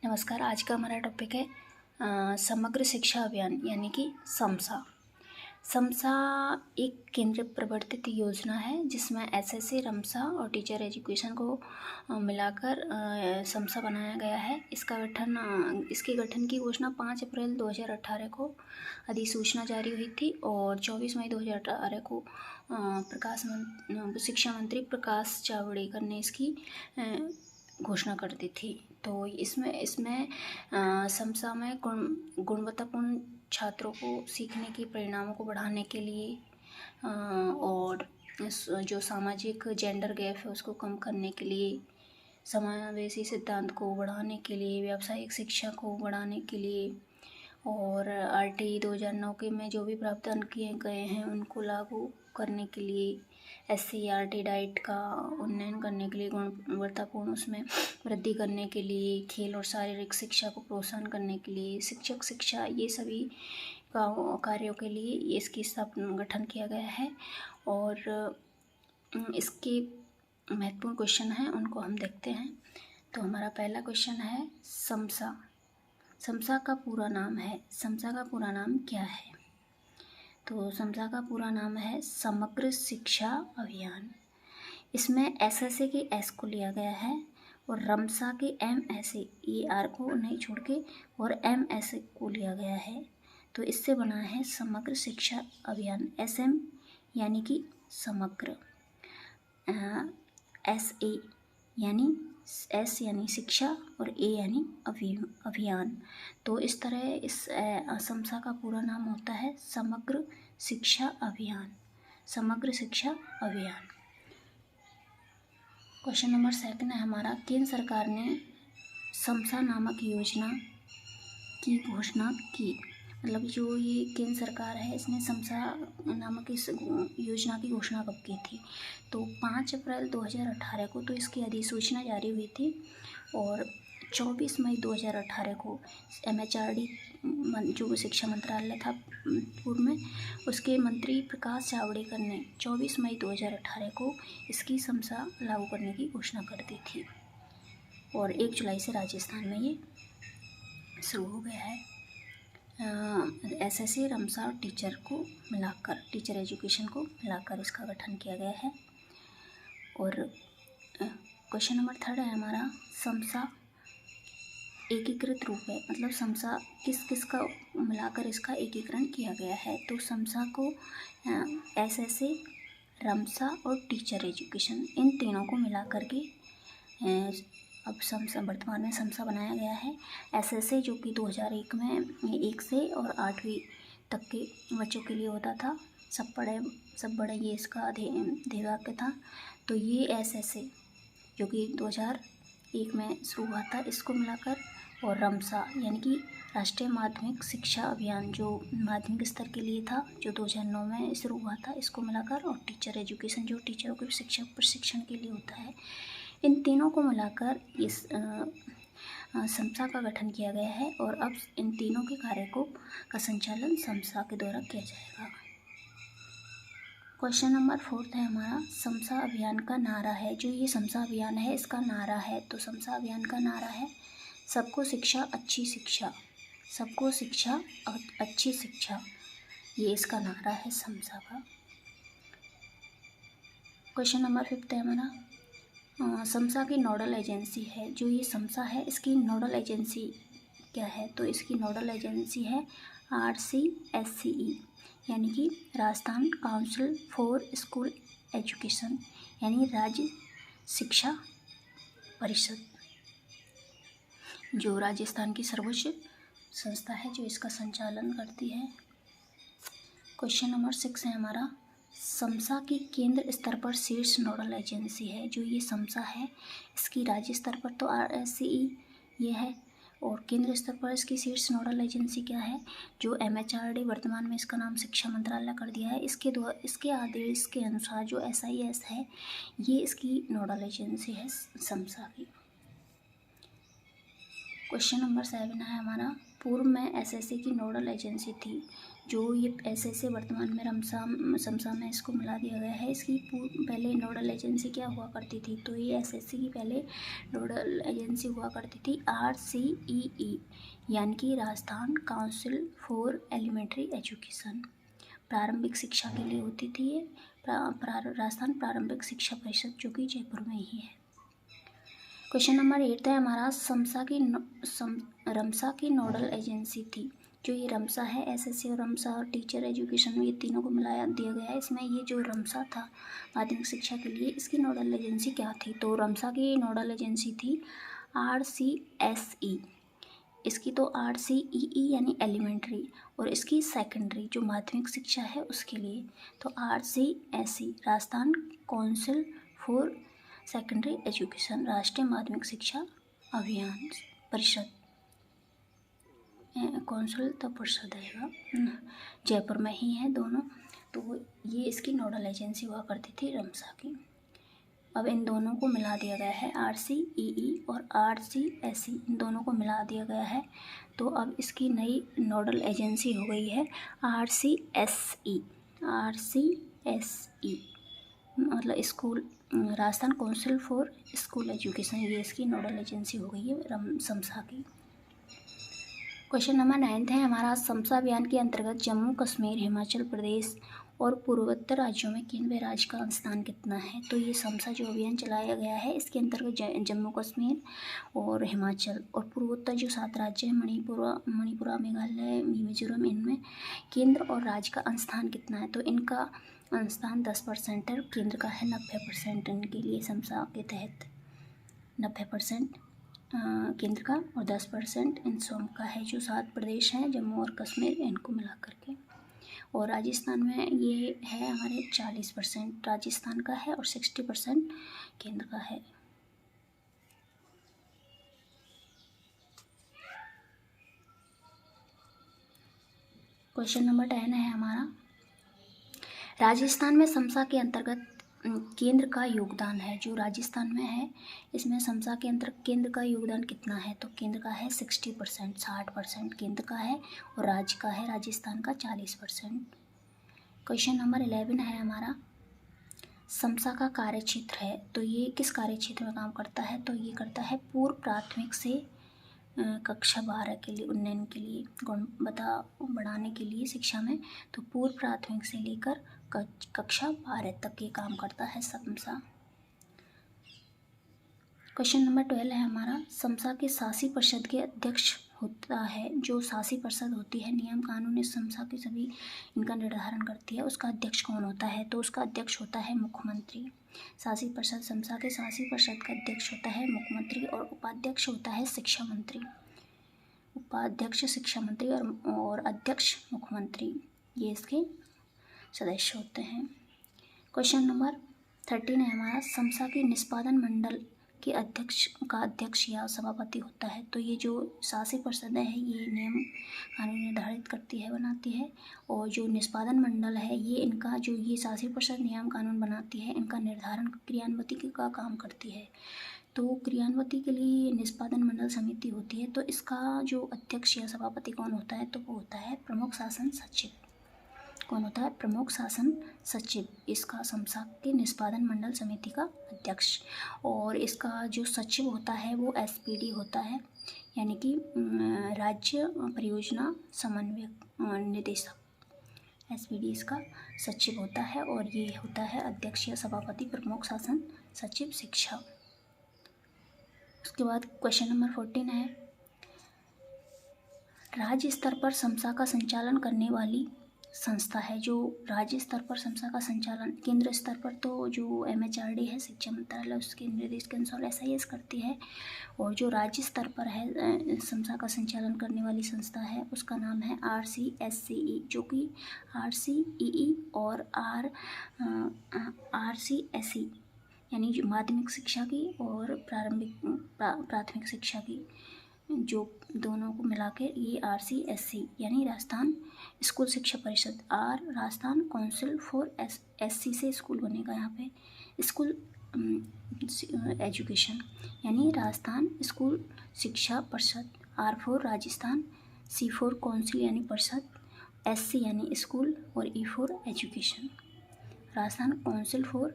नमस्कार। आज का हमारा टॉपिक है समग्र शिक्षा अभियान यानी कि समसा। समसा एक केंद्र प्रवर्तित योजना है जिसमें एसएससी, रमसा और टीचर एजुकेशन को मिलाकर समसा बनाया गया है। इसके गठन की घोषणा 5 अप्रैल 2018 को अधिसूचना जारी हुई थी और 24 मई 2018 को शिक्षा मंत्री प्रकाश जावड़ेकर ने इसकी घोषणा कर दी थी। तो इसमें समसा में गुणवत्तापूर्ण छात्रों को सीखने के परिणामों को बढ़ाने के लिए और जो सामाजिक जेंडर गैप है उसको कम करने के लिए, समावेशी सिद्धांत को बढ़ाने के लिए, व्यावसायिक शिक्षा को बढ़ाने के लिए और आरटीई 2009 के में जो भी प्रावधान किए गए हैं उनको लागू करने के लिए, SCERT डाइट का उन्नयन करने के लिए, गुणवत्तापूर्ण उसमें वृद्धि करने के लिए, खेल और शारीरिक शिक्षा को प्रोत्साहन करने के लिए, शिक्षक शिक्षा, ये सभी कार्यों के लिए इसकी गठन किया गया है। और इसके महत्वपूर्ण क्वेश्चन हैं उनको हम देखते हैं। तो हमारा पहला क्वेश्चन है समसा। समसा का पूरा नाम है, समसा का पूरा नाम क्या है? तो समसा का पूरा नाम है समग्र शिक्षा अभियान। इसमें एसएसए के एस को लिया गया है और रमसा के MSA ये आर को नहीं छोड़ के और MSA को लिया गया है। तो इससे बना है समग्र शिक्षा अभियान। SM यानी कि समग्र, SA यानी S यानी शिक्षा और A यानी अभियान। तो इस तरह इस समसा का पूरा नाम होता है समग्र शिक्षा अभियान। समग्र शिक्षा अभियान। क्वेश्चन नंबर 2 है हमारा, केंद्र सरकार ने समसा नामक योजना की घोषणा की। मतलब जो ये केंद्र सरकार है इसने समसा नामक इस योजना की घोषणा कब की थी? तो 5 अप्रैल 2018 को तो इसकी अधिसूचना जारी हुई थी और 24 मई 2018 को MHRD जो शिक्षा मंत्रालय था पूर्व में, उसके मंत्री प्रकाश जावड़ेकर ने 24 मई 2018 को इसकी समसा लागू करने की घोषणा कर दी थी और 1 जुलाई से राजस्थान में ये शुरू हो गया है। SSC, रमसा और टीचर को मिलाकर, टीचर एजुकेशन को मिलाकर इसका गठन किया गया है। और क्वेश्चन नंबर 3 है हमारा, समसा एकीकृत रूप है। मतलब समसा किस का मिलाकर इसका एकीकरण किया गया है? तो समसा को SSA, रमसा और टीचर एजुकेशन इन तीनों को मिलाकर के अब समसा वर्तमान में समसा बनाया गया है। SSA जो कि 2001 में 1 से और 8वीं तक के बच्चों के लिए होता था, सब बड़े ये इसका ध्येय वाक्य था। तो ये SSA जो कि 2001 में शुरू हुआ था इसको मिलाकर, और रमसा यानी कि राष्ट्रीय माध्यमिक शिक्षा अभियान जो माध्यमिक स्तर के लिए था जो 2009 में शुरू हुआ था, इसको मिलाकर, और टीचर एजुकेशन जो टीचरों के शिक्षा प्रशिक्षण के लिए होता है, इन तीनों को मिलाकर इस समसा का गठन किया गया है। और अब इन तीनों के कार्य का संचालन समसा के द्वारा किया जाएगा। क्वेश्चन नंबर 4 है हमारा, समसा अभियान का नारा है। जो ये समसा अभियान है इसका नारा है, तो समसा अभियान का नारा है सबको शिक्षा अच्छी शिक्षा, सबको शिक्षा अच्छी शिक्षा, ये इसका नारा है समसा का। क्वेश्चन नंबर 5 है हमारा, समसा की नोडल एजेंसी है। जो ये समसा है इसकी नोडल एजेंसी क्या है? तो इसकी नोडल एजेंसी है RCSCE यानी कि Rajasthan Council for school education, यानी राज्य शिक्षा परिषद, जो राजस्थान की सर्वोच्च संस्था है जो इसका संचालन करती है। क्वेश्चन नंबर 6 है हमारा, समसा की केंद्र स्तर पर शीर्ष नोडल एजेंसी है। जो ये समसा है इसकी राज्य स्तर पर तो RSCE ये है, और केंद्र स्तर पर इसकी शीर्ष नोडल एजेंसी क्या है? जो MHRD, वर्तमान में इसका नाम शिक्षा मंत्रालय कर दिया है, इसके आदेश के अनुसार जो SIS है ये इसकी नोडल एजेंसी है समसा की। क्वेश्चन नंबर 7 है हमारा, पूर्व में SSC की नोडल एजेंसी थी जो ये ऐसे वर्तमान में समसा में इसको मिला दिया गया है। इसकी पहले नोडल एजेंसी क्या हुआ करती थी, तो ये एसएससी की पहले नोडल एजेंसी हुआ करती थी RCEE, यानी कि Rajasthan Council for Elementary Education. प्रारंभिक शिक्षा के लिए होती थी ये राजस्थान प्रारंभिक शिक्षा परिषद, जो कि जयपुर में ही है। क्वेश्चन नंबर 8 है हमारा, रमसा की नोडल एजेंसी थी। जो ये रमसा है, एसएससी और रमसा और टीचर एजुकेशन में ये तीनों को मिलाया दिया गया है। इसमें ये जो रमसा था माध्यमिक शिक्षा के लिए, इसकी नोडल एजेंसी क्या थी, तो रमसा की नोडल एजेंसी थी RCSE। इसकी तो RCEE यानी एलिमेंट्री, और इसकी सेकेंडरी जो माध्यमिक शिक्षा है उसके लिए तो RCSE, Rajasthan Council for secondary education, राष्ट्रीय माध्यमिक शिक्षा अभियान परिषद, काउंसिल तो परिषद है, जयपुर में ही है दोनों। तो ये इसकी नोडल एजेंसी हुआ करती थी रमसा की। अब इन दोनों को मिला दिया गया है, RCEE और RCSE, इन दोनों को मिला दिया गया है। तो अब इसकी नई नोडल एजेंसी हो गई है RCSE। RCSE मतलब school, Rajasthan Council for school education, ये इसकी नोडल एजेंसी हो गई है समसा की। क्वेश्चन नंबर 9 है हमारा, समसा अभियान के अंतर्गत जम्मू कश्मीर, हिमाचल प्रदेश और पूर्वोत्तर राज्यों में केंद्रीय राज्य का स्थान कितना है। तो ये समसा जो अभियान चलाया गया है, इसके अंतर्गत जम्मू कश्मीर और हिमाचल और पूर्वोत्तर जो 7 राज्य हैं, मणिपुरा, मेघालय, मिजोरम, इनमें केंद्र और राज्य का स्थान कितना है। तो इनका स्थान 10% है, केंद्र का है 90% इनके लिए। समसा के तहत 90% केंद्र का और 10% इन सोम का है। जो 7 प्रदेश हैं जम्मू और कश्मीर, इनको मिला करके, और राजस्थान में ये है हमारे 40% राजस्थान का है और 60% केंद्र का है। क्वेश्चन नंबर 10 है हमारा, राजस्थान में समसा के अंतर्गत केंद्र का योगदान है। जो राजस्थान में है, इसमें समसा के अंतर्गत केंद्र का योगदान कितना है, तो केंद्र का है 60%, 60% केंद्र का है और राज्य का है राजस्थान का 40%। क्वेश्चन नंबर 11 है हमारा, समसा का कार्य क्षेत्र है, तो ये किस कार्य क्षेत्र में काम करता है, तो ये करता है पूर्व प्राथमिक से कक्षा 12 के लिए, उन्नयन के लिए, गुणवत्ता बढ़ाने के लिए शिक्षा में। तो पूर्व प्राथमिक से लेकर कक्षा 12 तक ये काम करता है समसा। क्वेश्चन नंबर 12 है हमारा, समसा के शासी परिषद के अध्यक्ष होता है। जो शासी परिषद होती है, नियम कानून इस समसा के सभी इनका निर्धारण करती है। उसका अध्यक्ष कौन होता है, तो उसका अध्यक्ष होता है मुख्यमंत्री। शासी परिषद, समसा के शासी परिषद का अध्यक्ष होता है मुख्यमंत्री और उपाध्यक्ष होता है शिक्षा मंत्री। उपाध्यक्ष शिक्षा मंत्री और अध्यक्ष मुख्यमंत्री, ये इसके सदस्य होते हैं। क्वेश्चन नंबर 13 है हमारा, समसा की निष्पादन मंडल के अध्यक्ष या सभापति होता है। तो ये जो शासी परिषद है, ये नियम कानून निर्धारित करती है, बनाती है, और जो निष्पादन मंडल है, ये इनका जो ये शासी परिषद नियम कानून बनाती है, इनका निर्धारण क्रियान्विति का काम करती है। तो क्रियान्विति के लिए निष्पादन मंडल समिति होती है। तो इसका जो अध्यक्ष या सभापति कौन होता है, तो वो होता है प्रमुख शासन सचिव। कौन होता है, प्रमुख शासन सचिव, इसका समसा के निष्पादन मंडल समिति का अध्यक्ष। और इसका जो सचिव होता है वो SPD होता है, यानी कि राज्य परियोजना समन्वयक निदेशक, SPD इसका सचिव होता है। और ये होता है अध्यक्ष या सभापति प्रमुख शासन सचिव शिक्षा। उसके बाद क्वेश्चन नंबर 14 है, राज्य स्तर पर समसा का संचालन करने वाली संस्था है। जो राज्य स्तर पर समसा का संचालन, केंद्र स्तर पर तो जो MHRD है, शिक्षा मंत्रालय, उसके निर्देश के अनुसार SIS करती है। और जो राज्य स्तर पर है समसा का संचालन करने वाली संस्था है, उसका नाम है RCSCE, जो कि RCEE और RCSE यानी जो माध्यमिक शिक्षा की और प्राथमिक शिक्षा की, जो दोनों को मिला के ये RCSE यानी राजस्थान स्कूल शिक्षा परिषद, राजस्थान काउंसिल फॉर SC से स्कूल बनेगा यहाँ पे, स्कूल एजुकेशन यानी राजस्थान स्कूल शिक्षा परिषद, R for Rajasthan, C for council यानी परिषद, SC यानी स्कूल और E for education, Rajasthan Council for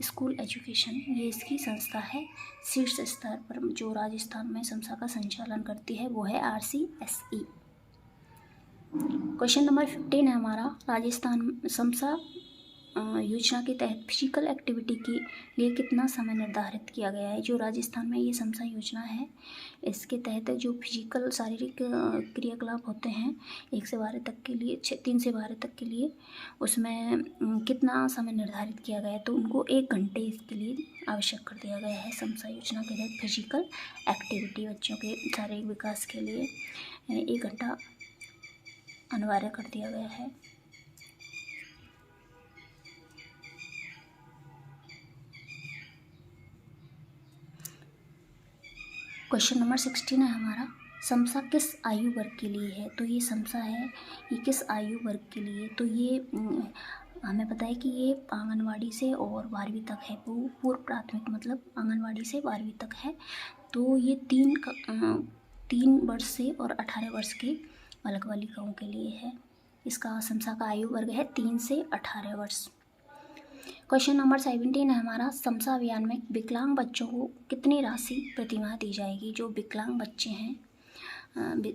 school education, ये इसकी संस्था है। शीर्ष स्तर पर जो राजस्थान में समसा का संचालन करती है वो है RCSE। क्वेश्चन नंबर 15 है हमारा, राजस्थान समसा योजना के तहत फिजिकल एक्टिविटी के लिए कितना समय निर्धारित किया गया है। जो राजस्थान में ये समसा योजना है, इसके तहत जो फिजिकल शारीरिक क्रियाकलाप होते हैं 1 से 12 तक के लिए, 3 से 12 तक के लिए, उसमें कितना समय निर्धारित किया गया है, तो उनको 1 घंटे इसके लिए आवश्यक कर दिया गया है। समसा योजना के तहत फिजिकल एक्टिविटी बच्चों के शारीरिक विकास के लिए 1 घंटा अनिवार्य कर दिया गया है। क्वेश्चन नंबर 16 है हमारा, समसा किस आयु वर्ग के लिए है। तो ये समसा है, ये किस आयु वर्ग के लिए, तो ये हमें पता है कि ये आंगनवाड़ी से और 12वीं तक है। वो पूर्व प्राथमिक मतलब आंगनवाड़ी से 12वीं तक है। तो ये 3 वर्ष से और 18 वर्ष के बालक बालिकाओं के लिए है। इसका समसा का आयु वर्ग है 3 से 18 वर्ष। क्वेश्चन नंबर 17 है हमारा, समसा अभियान में विकलांग बच्चों को कितनी राशि प्रतिमाह दी जाएगी। जो विकलांग बच्चे हैं,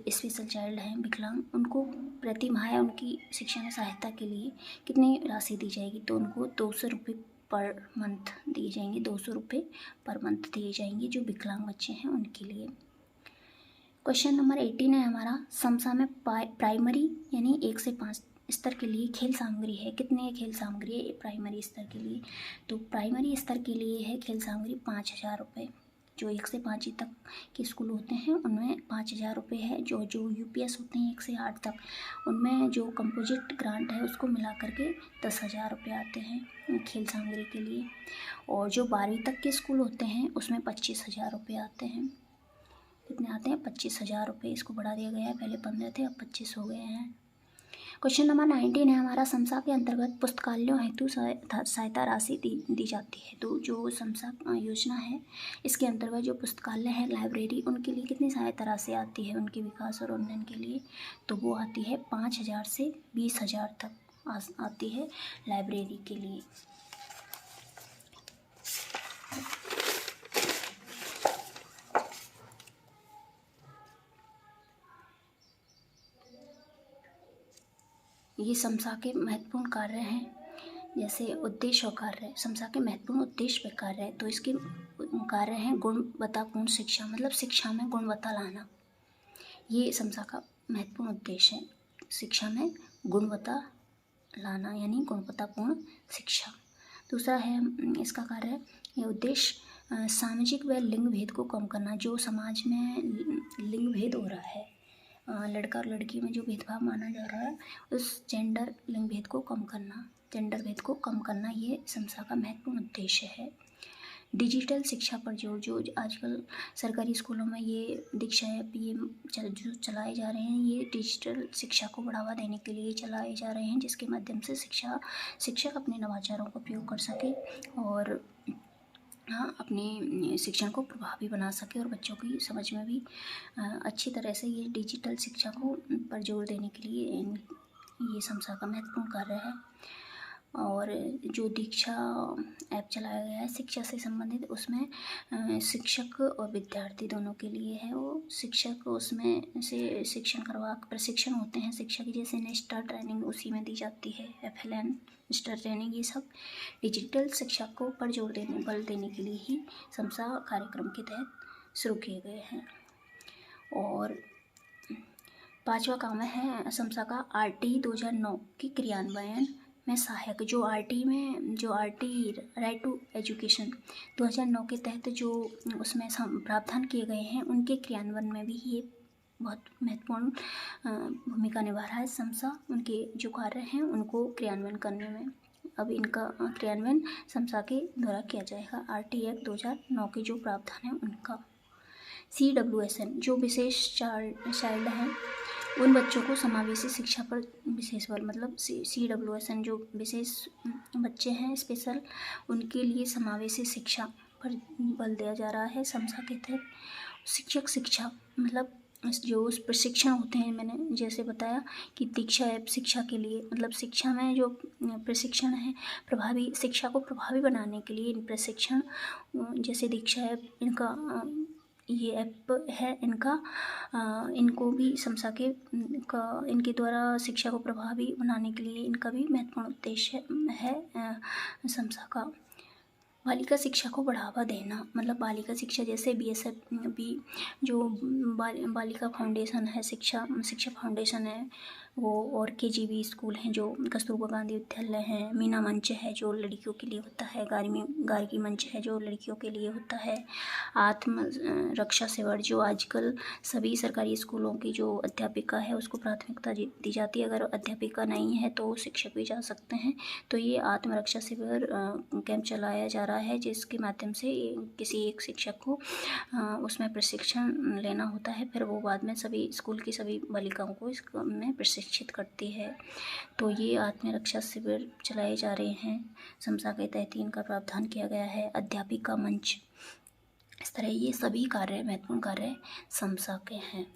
स्पेशल चाइल्ड हैं, विकलांग, उनको प्रतिमाह उनकी शिक्षा में सहायता के लिए कितनी राशि दी जाएगी। तो उनको 200 रुपये पर मंथ दिए जाएंगे, 200 रुपये पर मंथ दिए जाएंगे जो विकलांग बच्चे हैं उनके लिए। क्वेश्चन नंबर 18 है हमारा, समसा में प्राइमरी यानी 1 से 5 स्तर के लिए खेल सामग्री है। कितने खेल सामग्री है प्राइमरी स्तर के लिए। तो प्राइमरी स्तर के लिए है खेल सामग्री 5,000 रुपये। जो 1 से 5 तक के स्कूल होते हैं उनमें 5,000 रुपये है। जो UPS होते हैं 1 से 8 तक, उनमें जो कंपोजिट ग्रांट है उसको मिला करके 10,000 रुपये आते हैं खेल सामग्री के लिए। और जो 12वीं तक के स्कूल होते हैं उसमें 25,000 रुपये आते हैं। कितने आते हैं? 25,000 रुपये। इसको बढ़ा दिया गया है, पहले 15 थे अब 25 हो गए हैं। क्वेश्चन नंबर 19 है हमारा, समसा के अंतर्गत पुस्तकालयों हेतु सहायता राशि दी जाती है। तो जो समसा योजना है इसके अंतर्गत जो पुस्तकालय है, लाइब्रेरी, उनके लिए कितनी सहायता राशि आती है उनके विकास और उन्नयन के लिए। तो वो आती है 5,000 से 20,000 तक आती है लाइब्रेरी के लिए। ये समसा के महत्वपूर्ण कार्य हैं, जैसे उद्देश्य और कार्य। समसा के महत्वपूर्ण उद्देश्य व कार्य है। तो इसके कार्य हैं गुणवत्तापूर्ण शिक्षा, मतलब शिक्षा में गुणवत्ता लाना। ये समसा का महत्वपूर्ण उद्देश्य है, शिक्षा में गुणवत्ता लाना यानी गुणवत्तापूर्ण शिक्षा। दूसरा है इसका कार्य या उद्देश्य सामाजिक व लिंग भेद को कम करना। जो समाज में लिंग भेद हो रहा है, लड़का और लड़की में जो भेदभाव माना जा रहा है, उस जेंडर लिंग भेद को कम करना, जेंडर भेद को कम करना, ये समसा का महत्वपूर्ण उद्देश्य है। डिजिटल शिक्षा पर जोर। जो आजकल सरकारी स्कूलों में ये दीक्षा ऐप ये जो चलाए जा रहे हैं, ये डिजिटल शिक्षा को बढ़ावा देने के लिए चलाए जा रहे हैं, जिसके माध्यम से शिक्षक अपने नवाचारों का उपयोग कर सके और अपने शिक्षण को प्रभावी बना सके और बच्चों की समझ में भी अच्छी तरह से ये डिजिटल शिक्षा को पर जोर देने के लिए ये समसा का महत्वपूर्ण कार्य है। और जो दीक्षा ऐप चलाया गया है शिक्षा से संबंधित, उसमें शिक्षक और विद्यार्थी दोनों के लिए है। वो शिक्षक उसमें से प्रशिक्षण होते हैं शिक्षक, जैसे नेस्टा ट्रेनिंग उसी में दी जाती है, FLN नेस्टा ट्रेनिंग, ये सब डिजिटल शिक्षा को पर बल देने के लिए ही समसा कार्यक्रम के तहत शुरू किए गए हैं। और 5वां काम है समसा का RT 2009 की क्रियान्वयन में सहायक। जो RT राइट टू एजुकेशन 2009 के तहत जो उसमें प्रावधान किए गए हैं, उनके क्रियान्वयन में भी ये बहुत महत्वपूर्ण भूमिका निभा रहा है समसा। उनके जो कार्य हैं उनको क्रियान्वयन करने में, अब इनका क्रियान्वयन समसा के द्वारा किया जाएगा। RT एक्ट 2009 के जो प्रावधान है उनका। CWSN जो विशेष चाइल्ड हैं, उन बच्चों को समावेशी शिक्षा पर विशेष बल, मतलब CWSN जो विशेष बच्चे हैं स्पेशल, उनके लिए समावेशी शिक्षा पर बल दिया जा रहा है समसा के तहत। शिक्षक शिक्षा मतलब जो उस प्रशिक्षण होते हैं, मैंने जैसे बताया कि दीक्षा ऐप शिक्षा के लिए, मतलब शिक्षा में जो प्रशिक्षण है, प्रभावी शिक्षा को प्रभावी बनाने के लिए इन प्रशिक्षण, जैसे दीक्षा ऐप, इनका ये ऐप है, इनको भी समसा के इनके द्वारा शिक्षा को प्रभावी बनाने के लिए इनका भी महत्वपूर्ण उद्देश्य है समसा का। बालिका शिक्षा को बढ़ावा देना, मतलब बालिका शिक्षा जैसे BSF भी जो बालिका फाउंडेशन है, शिक्षा फाउंडेशन है वो, और KGB स्कूल हैं, जो कस्तूरबा गांधी विद्यालय है, मीना मंच है जो लड़कियों के लिए होता है, गार्गी मंच है जो लड़कियों के लिए होता है, आत्म रक्षा शिविर जो आजकल सभी सरकारी स्कूलों की जो अध्यापिका है उसको प्राथमिकता दी जाती है, अगर अध्यापिका नहीं है तो शिक्षक भी जा सकते हैं। तो ये आत्मरक्षा शिविर कैंप चलाया जा रहा है, जिसके माध्यम से किसी एक शिक्षक को उसमें प्रशिक्षण लेना होता है, फिर वो बाद में सभी स्कूल की सभी बालिकाओं को इसमें प्रशिक्षित करती है। तो ये आत्मरक्षा शिविर चलाए जा रहे हैं, समसा के तहत इनका प्रावधान किया गया है। अध्यापिका मंच, इस तरह ये सभी कार्य महत्वपूर्ण कार्य समसा के हैं।